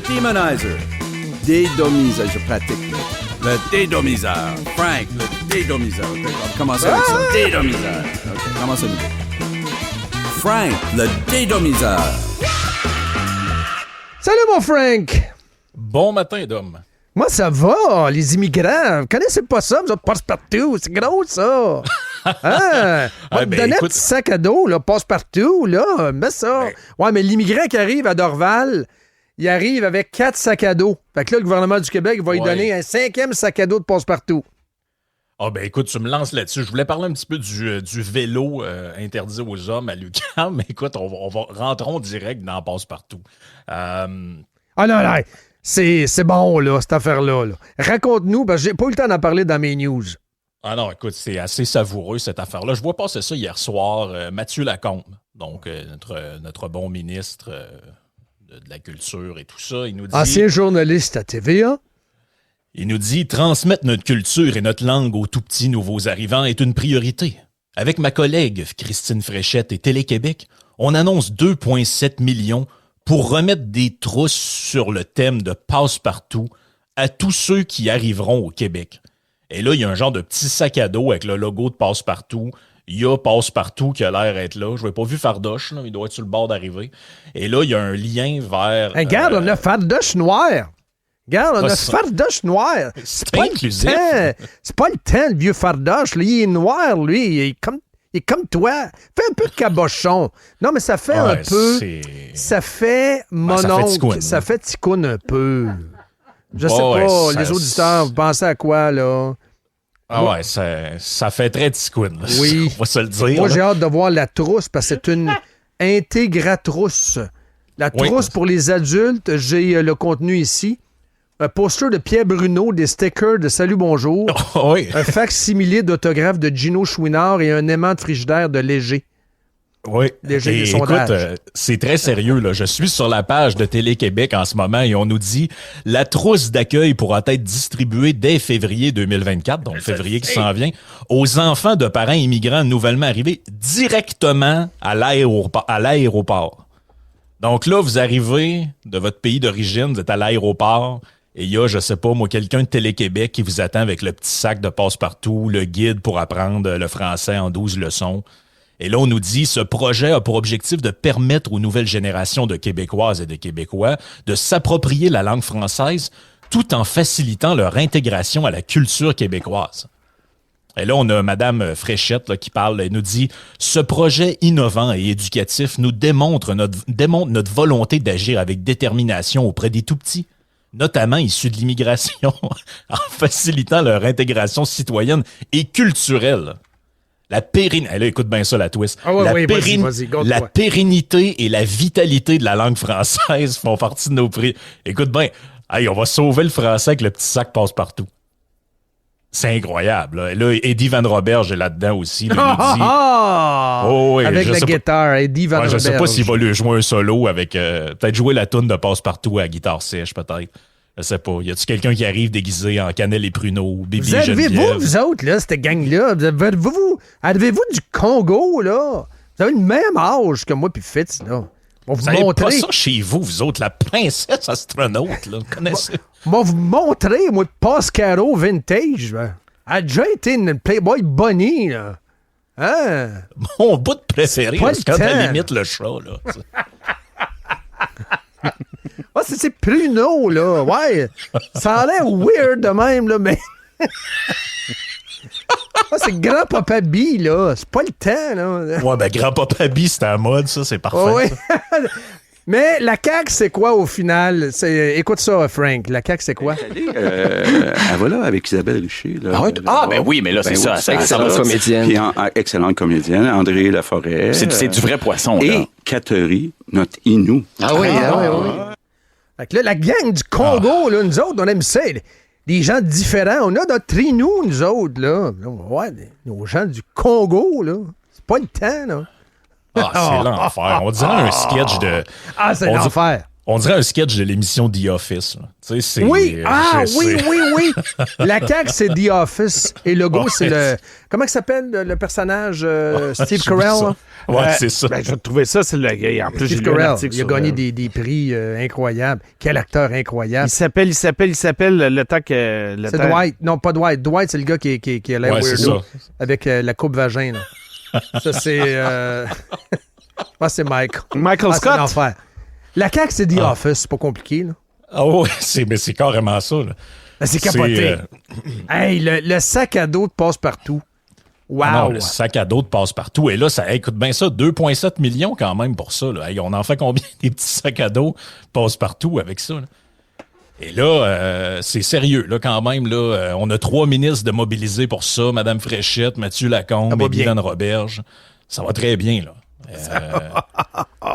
Demonizer. Dédomiser, je pratique. Le dédomiseur. Frank, le dédomiseur. Okay, on va commencer avec ça. Dédomiseur. OK, commence à nouveau. Frank, le dédomiseur. Salut, mon Frank! Bon matin, Dom. Moi, ça va, les immigrants. Vous connaissez pas ça, vous autres passe-partout. C'est gros, ça. Hein? On va te donner un petit sac à dos, là, passe-partout, là. Mets ça. Ouais, mais l'immigrant qui arrive à Dorval, il arrive avec 4 sacs à dos. Fait que là, le gouvernement du Québec va lui donner un 5e sac à dos de passe-partout. Ah ben écoute, tu me lances là-dessus. Je voulais parler un petit peu du vélo interdit aux hommes à l'UQAM, mais écoute, rentrons direct dans Passe-Partout. Ah non, non, c'est bon, là, cette affaire-là. Là. Raconte-nous, parce que j'ai pas eu le temps d'en parler dans mes news. Ah non, écoute, c'est assez savoureux, cette affaire-là. Je vois passer ça hier soir. Mathieu Lacombe, donc notre bon ministre de la Culture et tout ça, il nous dit... Ancien journaliste à TVA. Il nous dit « Transmettre notre culture et notre langue aux tout-petits nouveaux arrivants est une priorité. Avec ma collègue Christine Fréchette et Télé-Québec, on annonce 2,7 millions pour remettre des trousses sur le thème de Passe-Partout à tous ceux qui arriveront au Québec. » Et là, il y a un genre de petit sac à dos avec le logo de Passe-Partout. Il y a Passe-Partout qui a l'air d'être là. Je n'ai pas vu Fardoche, là. Il doit être sur le bord d'arriver. Et là, il y a un lien vers... Hey, regarde, on a Fardoche noir. Regarde, on a Fardoche noir. C'est pas inclusif. C'est pas le temps, le vieux Fardoche. Là. Il est noir, lui. Il est comme toi. Fais un peu de cabochon. Non, mais ça fait un peu... Ça fait mon oncle. Ça fait ticoune un peu. Je sais pas, les auditeurs, vous pensez à quoi, là? Ah ouais, ça fait très ticoune. Oui. On va se le dire. Moi, j'ai hâte de voir la trousse, parce que c'est une intégratrousse. La trousse pour les adultes, j'ai le contenu ici. Un poster de Pierre Bruno, des stickers de Salut Bonjour, un fac-similé d'autographe de Gino Chouinard et un aimant de frigidaire de Léger. Oui, Léger, et écoute, c'est très sérieux. Là. Je suis sur la page de Télé-Québec en ce moment et on nous dit « La trousse d'accueil pourra être distribuée dès février 2024, donc février qui s'en vient, aux enfants de parents immigrants nouvellement arrivés directement à l'aéroport. » Donc là, vous arrivez de votre pays d'origine, vous êtes à l'aéroport, et il y a, je sais pas, moi, quelqu'un de Télé-Québec qui vous attend avec le petit sac de passe-partout, le guide pour apprendre le français en 12 leçons. Et là, on nous dit, ce projet a pour objectif de permettre aux nouvelles générations de Québécoises et de Québécois de s'approprier la langue française tout en facilitant leur intégration à la culture québécoise. Et là, on a Mme Fréchette là, qui parle et nous dit « Ce projet innovant et éducatif nous démontre notre volonté d'agir avec détermination auprès des tout-petits, notamment issus de l'immigration, en facilitant leur intégration citoyenne et culturelle. La pérennité... » Là, écoute bien ça, la twist. Ah ouais, vas-y, la pérennité et la vitalité de la langue française font partie de nos prix. Écoute bien, hey, on va sauver le français avec le petit sac passe-partout. C'est incroyable. Là, Eddie Van Roberge est là-dedans aussi. Là, oui, avec la guitare, Eddie Van Roberge. Je sais pas s'il va lui jouer un solo avec... peut-être jouer la toune de Passe-Partout à la guitare sèche, peut-être. Je sais pas. Y a-tu quelqu'un qui arrive déguisé en Cannelle et Pruneau, Bibi et Geneviève? Vous autres, là, cette gang-là, arrivez-vous du Congo, là? Vous avez le même âge que moi puis Fitz, là. Vous n'avez pas ça chez vous, vous autres, la princesse astronaute, là, vous connaissez? Moi, vous montrer, moi, Pascaro Vintage. Elle a déjà été une Playboy Bunny, là. Hein? Mon bout de préféré, c'est quand elle limite le chat, là. Ah, c'est Pruneau, là. Ouais. Ça a l'air weird de même, là, mais... Ah, c'est Grand-Papa B, là. C'est pas le temps, là. Ouais, ben Grand-Papa B, c'était à la mode, ça, c'est parfait. Ouais. Mais la CAQ, c'est quoi au final? Écoute ça, Frank. La CAQ, c'est quoi? Voilà, avec Isabelle Richer. Là, ben oui, mais là, c'est ça. C'est excellente comédienne. Puis excellente comédienne, André Laforêt. C'est du vrai poisson, et là. Et Catherine, notre Inou. Ah oui. Fait que là, la gang du Congo, là, nous autres, on aime ça. Des gens différents. On a notre Inou, nous autres, là. Ouais, nos gens du Congo, là. C'est pas le temps, là. Ah, c'est l'enfer. On dirait un sketch de... Ah, c'est l'enfer. On dirait un sketch de l'émission The Office. Oui, oui. La CAQ, c'est The Office. Et le logo, c'est le... Comment il s'appelle, le personnage Steve Carell? Ouais, c'est ça. Ben, je trouvais ça, c'est le gars. En plus, Steve Carell, il a gagné des prix incroyables. Quel acteur incroyable. Il s'appelle le temps que... C'est Dwight. Non, pas Dwight. Dwight, c'est le gars qui a l'air weirdo. Avec la coupe vagin, là. Ça, c'est... Moi, c'est Michael. Michael Scott. C'est l'enfer. La CAQ, c'est The Office. C'est pas compliqué, là. Ah oui, mais c'est carrément ça, là. Ben, c'est capoté. Hey, le sac à dos de passe-partout. Wow! Non, le sac à dos de passe-partout. Et là, ça écoute bien ça, 2,7 millions quand même pour ça. Là. Hey, on en fait combien des petits sacs à dos passe-partout avec ça? Là? Et là, c'est sérieux, là, quand même. Là, on a 3 ministres de mobilisés pour ça. Mme Fréchette, Mathieu Lacombe et Guylaine Roberge. Ça va très bien, là.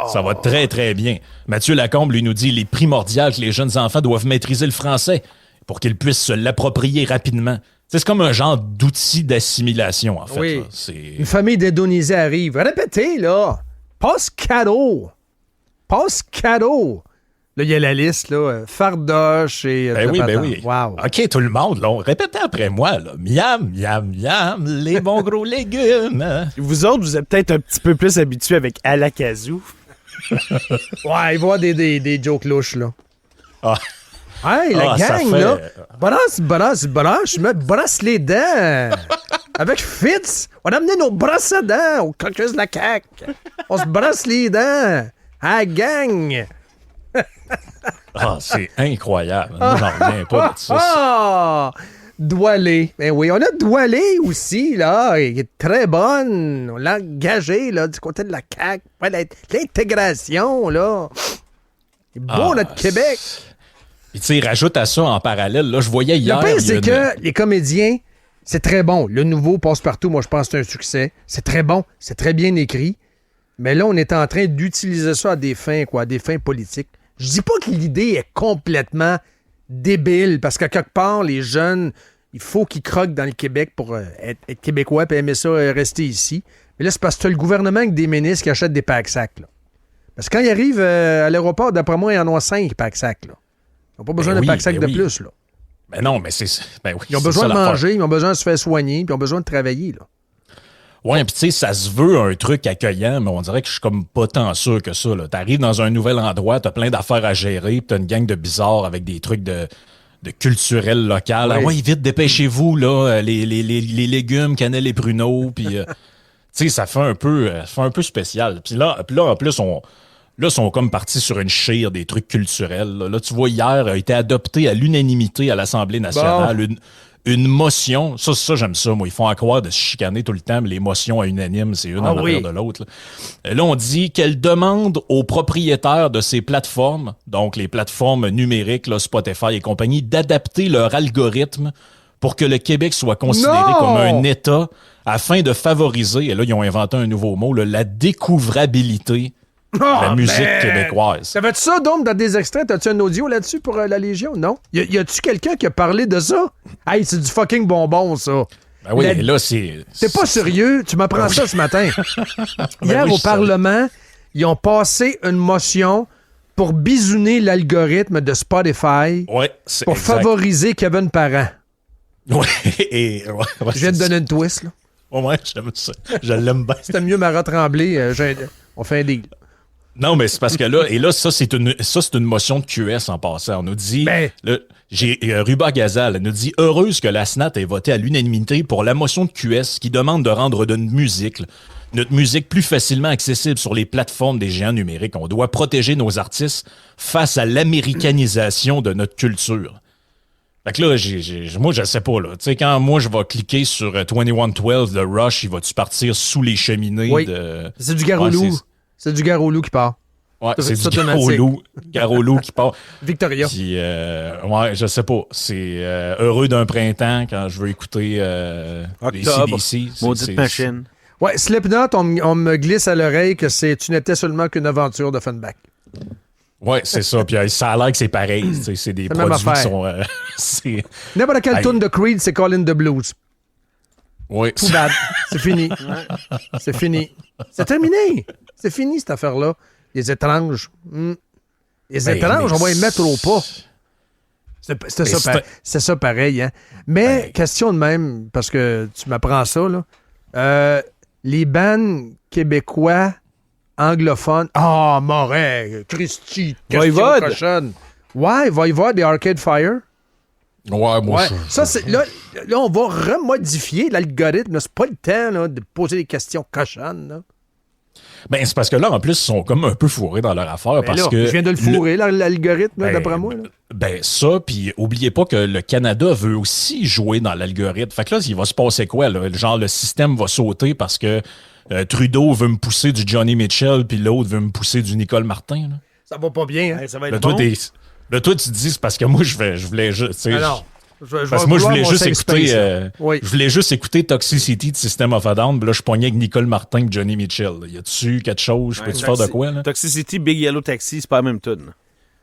Ça va très, très bien. Mathieu Lacombe, lui, nous dit il est primordial que les jeunes enfants doivent maîtriser le français pour qu'ils puissent se l'approprier rapidement. C'est comme un genre d'outil d'assimilation, en fait. Oui. Là. C'est... Une famille d'Indonésiens arrive. Répétez, là. Passe cadeau. Là, il y a la liste, là. Fardoche et... Ben oui. Wow. OK, tout le monde, là, répétez après moi, là. Miam, miam, miam, les bons gros légumes. Vous autres, vous êtes peut-être un petit peu plus habitués avec Alakazou. Ouais, il va y avoir des jokes louches, là. Ah. Hey, la gang, là. Je me brosse les dents. Avec Fitz, on a amené nos brosses à dents au caucus de la CAQ. On se brosse les dents. Ah, gang. C'est incroyable. Moi, j'en reviens pas de ça. Doualé. Ben oui, on a Doualé aussi, là. Il est très bonne. On l'a engagé, là, du côté de la CAQ. Ouais, l'intégration, là. C'est beau, notre Québec. Puis, tu sais, rajoute à ça en parallèle. Là, je voyais hier... Le pire, c'est que les comédiens, c'est très bon. Le nouveau Passe-Partout, moi, je pense que c'est un succès. C'est très bon. C'est très bien écrit. Mais là, on est en train d'utiliser ça à des fins politiques. Je dis pas que l'idée est complètement débile, parce qu'à quelque part, les jeunes, il faut qu'ils croquent dans le Québec pour être québécois et aimer ça rester ici. Mais là, c'est parce que tu as le gouvernement avec des ministres qui achètent des packs-sacs. Parce que quand ils arrivent à l'aéroport, d'après moi, ils en ont 5 packs-sacs. Ils n'ont pas besoin d'un pack-sac de plus. Là. Ben non, mais c'est... Ben oui, ils ont besoin de manger, ils ont besoin de se faire soigner, puis ils ont besoin de travailler. Là. Ouais, puis tu sais, ça se veut un truc accueillant, mais on dirait que je suis comme pas tant sûr que ça. T'arrives dans un nouvel endroit, t'as plein d'affaires à gérer, puis t'as une gang de bizarres avec des trucs de culturel local. Ouais. Ah ouais, vite, dépêchez-vous, là, les légumes, cannelle et pruneaux, puis tu sais, ça fait un peu spécial. Puis là, en plus, ils sont comme partis sur une chire des trucs culturels. Là, tu vois, hier, a été adopté à l'unanimité à l'Assemblée nationale une motion. Ça, j'aime ça, moi. Ils font à croire de se chicaner tout le temps, mais les motions à unanime, c'est une en arrière de l'autre. Là, on dit qu'elle demande aux propriétaires de ces plateformes, donc les plateformes numériques, là, Spotify et compagnie, d'adapter leur algorithme pour que le Québec soit considéré comme un État afin de favoriser, et là, ils ont inventé un nouveau mot, là, la découvrabilité de la musique québécoise. T'avais-tu ça, donc, dans des extraits? T'as-tu un audio là-dessus pour la Légion? Non? Y a-tu quelqu'un qui a parlé de ça? Hey, c'est du fucking bonbon, ça. Ben oui, là, c'est... T'es pas sérieux? Tu m'apprends ça ce matin. Hier, au Parlement, ils ont passé une motion pour bisouner l'algorithme de Spotify pour favoriser Kevin Parent. Ouais, je viens de donner une twist, là. Ouais, j'aime ça. Je l'aime bien. C'était mieux Marat Tremblay. On fait un deal. Non, mais c'est parce que là, et là, ça, c'est une motion de QS en passant. On nous dit, Ruba Gazal nous dit, heureuse que la SNAT ait voté à l'unanimité pour la motion de QS qui demande de rendre notre musique plus facilement accessible sur les plateformes des géants numériques. On doit protéger nos artistes face à l'américanisation de notre culture. Fait que là, moi, je sais pas, là. Tu sais, quand moi, je vais cliquer sur 2112 de Rush, il va-tu partir sous les cheminées de... C'est du Garoulou. C'est du Garoulou qui part. Ouais, c'est du Garoulou qui part. Victoria. Puis, je sais pas. C'est Heureux d'un printemps quand je veux écouter Octobre, AC/DC. Maudite machine. Ouais, Slipknot, on me glisse à l'oreille que tu n'étais seulement qu'une aventure de Funback. Ouais, c'est ça. Puis ça a l'air que c'est pareil. C'est des produits qui sont... N'importe quelle tune de Creed, c'est Call in the Blues. Oui. Tout bad. C'est fini. C'est fini. C'est terminé. C'est fini, cette affaire-là. Les étranges. Les étranges, on va les mettre au pas. C'est ça pareil, hein? Mais, question de même, parce que tu m'apprends ça, là. Les bands québécois anglophones. Ah, Morin, Christy, question cochonne. Ouais, Voivode et Arcade Fire. Ouais, moi, ça, c'est, là, on va remodifier l'algorithme. C'est pas le temps là, de poser des questions cochonnes. Là. Ben, c'est parce que là, en plus, ils sont comme un peu fourrés dans leur affaire. Ben parce là, que je viens de le fourrer, l'algorithme, d'après moi. Là. Ben, ça, puis oubliez pas que le Canada veut aussi jouer dans l'algorithme. Fait que là, il va se passer quoi? Là? Genre, le système va sauter parce que Trudeau veut me pousser du Johnny Mitchell, puis l'autre veut me pousser du Nicole Martin. Là. Ça va pas bien, hein? Ça va être bon. Toi, tu te dis, c'est parce que moi, je voulais juste... Alors, parce que moi, je voulais juste écouter... Je voulais juste écouter Toxicity de System of a Down, puis là, je pognais avec Nicole Martin et Johnny Mitchell. Y a-tu quelque chose? Je peux-tu faire de quoi, là? Toxicity, Big Yellow Taxi, c'est pas la même tune.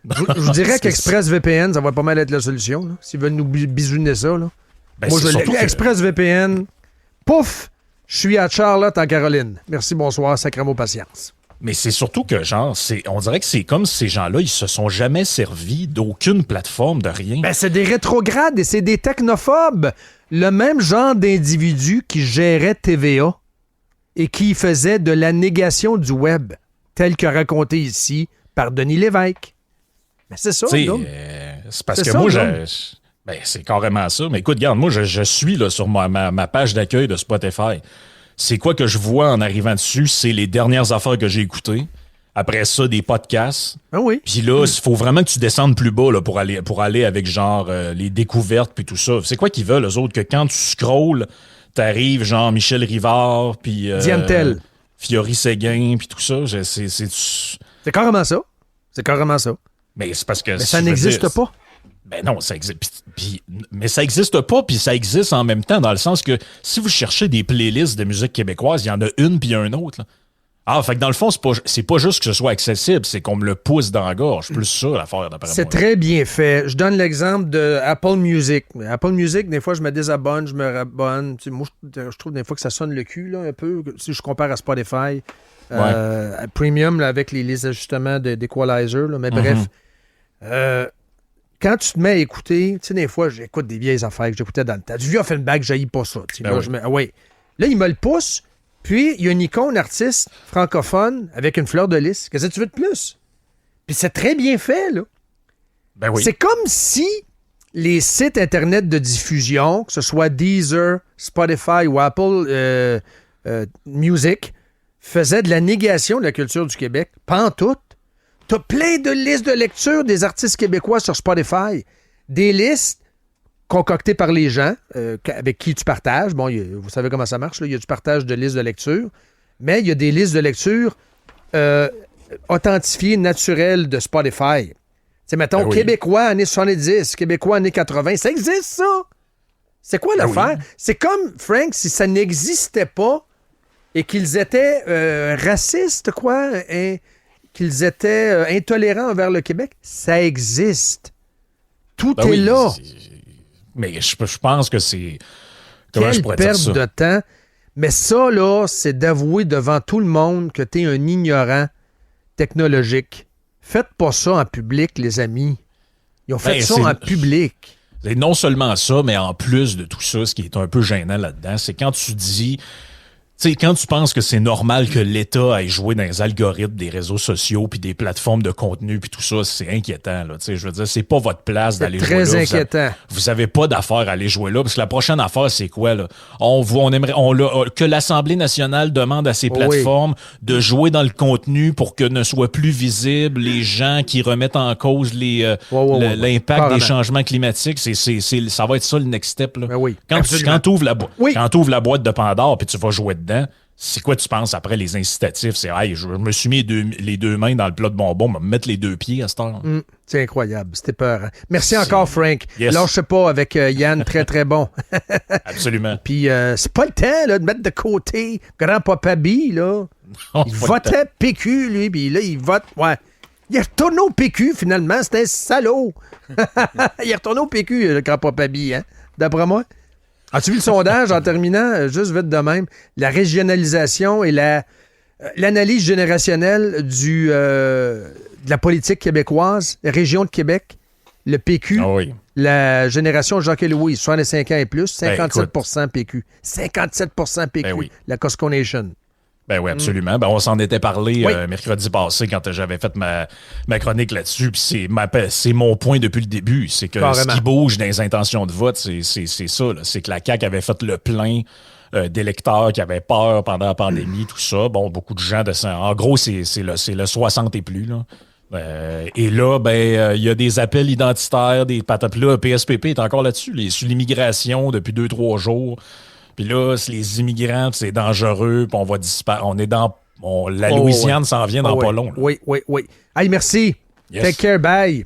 Je vous dirais qu'ExpressVPN, ça va pas mal être la solution. Là, s'ils veulent nous bisouner ça. Là. Ben, moi, ExpressVPN, pouf, je suis à Charlotte, en Caroline. Merci, bonsoir, sacrément patience. Mais c'est surtout que, genre, on dirait que c'est comme si ces gens-là, ils se sont jamais servis d'aucune plateforme, de rien. Ben, c'est des rétrogrades et c'est des technophobes. Le même genre d'individus qui gérait TVA et qui faisait de la négation du web, tel que raconté ici par Denis Lévesque. Ben, c'est ça, c'est parce que moi, ben, c'est carrément ça. Mais écoute, regarde, moi, je suis là, sur ma page d'accueil de Spotify. C'est quoi que je vois en arrivant dessus? C'est les dernières affaires que j'ai écoutées. Après ça, des podcasts. Ah oui. Puis là, il faut vraiment que tu descendes plus bas là, pour aller avec genre les découvertes puis tout ça. C'est quoi qu'ils veulent, eux autres? Que quand tu scrolles, t'arrives genre Michel Rivard puis Diantel. Fiori Séguin puis tout ça. C'est carrément ça. C'est carrément ça. Mais c'est parce que... Mais ça n'existe pas. Ben non, ça existe. Mais ça existe pas, puis ça existe en même temps, dans le sens que si vous cherchez des playlists de musique québécoise, il y en a une puis un autre. Là. Ah, fait que dans le fond, c'est pas juste que ce soit accessible, c'est qu'on me le pousse dans la gorge. Plus ça, l'affaire, d'après moi. C'est très bien fait. Je donne l'exemple de Apple Music. Apple Music, des fois, je me désabonne, je me rabonne. Tu sais, moi, je trouve des fois que ça sonne le cul, là, un peu, si je compare à Spotify. Premium, là, avec les ajustements d'Equalizer. Mais bref. Quand tu te mets à écouter, tu sais, des fois, j'écoute des vieilles affaires que j'écoutais dans le temps. Du vieux Offenbach, j'haïs pas ça. Ben Là, il me le pousse, puis il y a une icône artiste francophone avec une fleur de lys. Qu'est-ce que tu veux de plus? Puis c'est très bien fait, là. Ben oui. C'est comme si les sites Internet de diffusion, que ce soit Deezer, Spotify ou Apple Music, faisaient de la négation de la culture du Québec. Pantoute. T'as plein de listes de lecture des artistes québécois sur Spotify. Des listes concoctées par les gens avec qui tu partages. Bon, vous savez comment ça marche, là. Il y a du partage de listes de lecture. Mais il y a des listes de lecture authentifiées, naturelles de Spotify. C'est mettons, Québécois années 70, Québécois années 80. Ça existe, ça! C'est quoi l'affaire? Oui. C'est comme, Frank, si ça n'existait pas et qu'ils étaient racistes, quoi, qu'ils étaient intolérants envers le Québec, ça existe. Tout est là. Mais je pense que c'est... Comment je pourrais dire ça? Quelle perte de temps. Mais ça, là, c'est d'avouer devant tout le monde que t'es un ignorant technologique. Faites pas ça en public, les amis. Ils ont fait ça en public. Et non seulement ça, mais en plus de tout ça, ce qui est un peu gênant là-dedans, c'est quand tu dis... Tu sais, quand tu penses que c'est normal que l'État aille jouer dans les algorithmes des réseaux sociaux puis des plateformes de contenu puis tout ça, c'est inquiétant, là. Tu sais, je veux dire, c'est pas votre place d'aller jouer là. C'est très inquiétant. Vous avez pas d'affaire à aller jouer là, parce que la prochaine affaire, c'est quoi, là? Que l'Assemblée nationale demande à ces plateformes de jouer dans le contenu pour que ne soient plus visibles les gens qui remettent en cause l'impact des changements climatiques. Ça va être ça le next step, là. Ben oui, quand tu ouvres la boîte de Pandore puis tu vas jouer dedans, c'est quoi tu penses après les incitatifs? C'est hey, je me suis mis les deux mains dans le plat de bonbons, me mettre les deux pieds à cette heure. C'est incroyable, c'était peur. Merci encore, Frank. Yes. Là, je sais pas, avec Yann, très, très bon. Absolument. Puis, c'est pas le temps là, de mettre de côté grand-papa B, là. Non, il votait PQ, lui, puis là, il vote... Ouais. Il est retourné au PQ, finalement. C'était un salaud. Il est retourné au PQ, le grand-papa B, hein, d'après moi. As-tu vu le sondage en terminant, juste vite de même? La régionalisation et l'analyse générationnelle de la politique québécoise, la région de Québec, le PQ, la génération Jacques-Louis, 65 ans et plus, 57% PQ. 57% PQ, la Costco Nation. Ben oui, absolument. Ben, on s'en était parlé mercredi passé quand j'avais fait ma chronique là-dessus. Puis c'est mon point depuis le début. C'est que ce qui bouge dans les intentions de vote, c'est ça. Là. C'est que la CAQ avait fait le plein d'électeurs qui avaient peur pendant la pandémie, tout ça. Bon, beaucoup de gens de ça. En gros, c'est le 60 et plus. Là. Et là, il y a des appels identitaires, des patates. Là, PSPP est encore là-dessus. Sur l'immigration depuis 2-3 jours. Puis là, c'est les immigrants, c'est dangereux, puis on va disparaître. On est dans... la Louisiane s'en vient dans pas long. Là. Oui. Hey, merci. Yes. Take care, bye.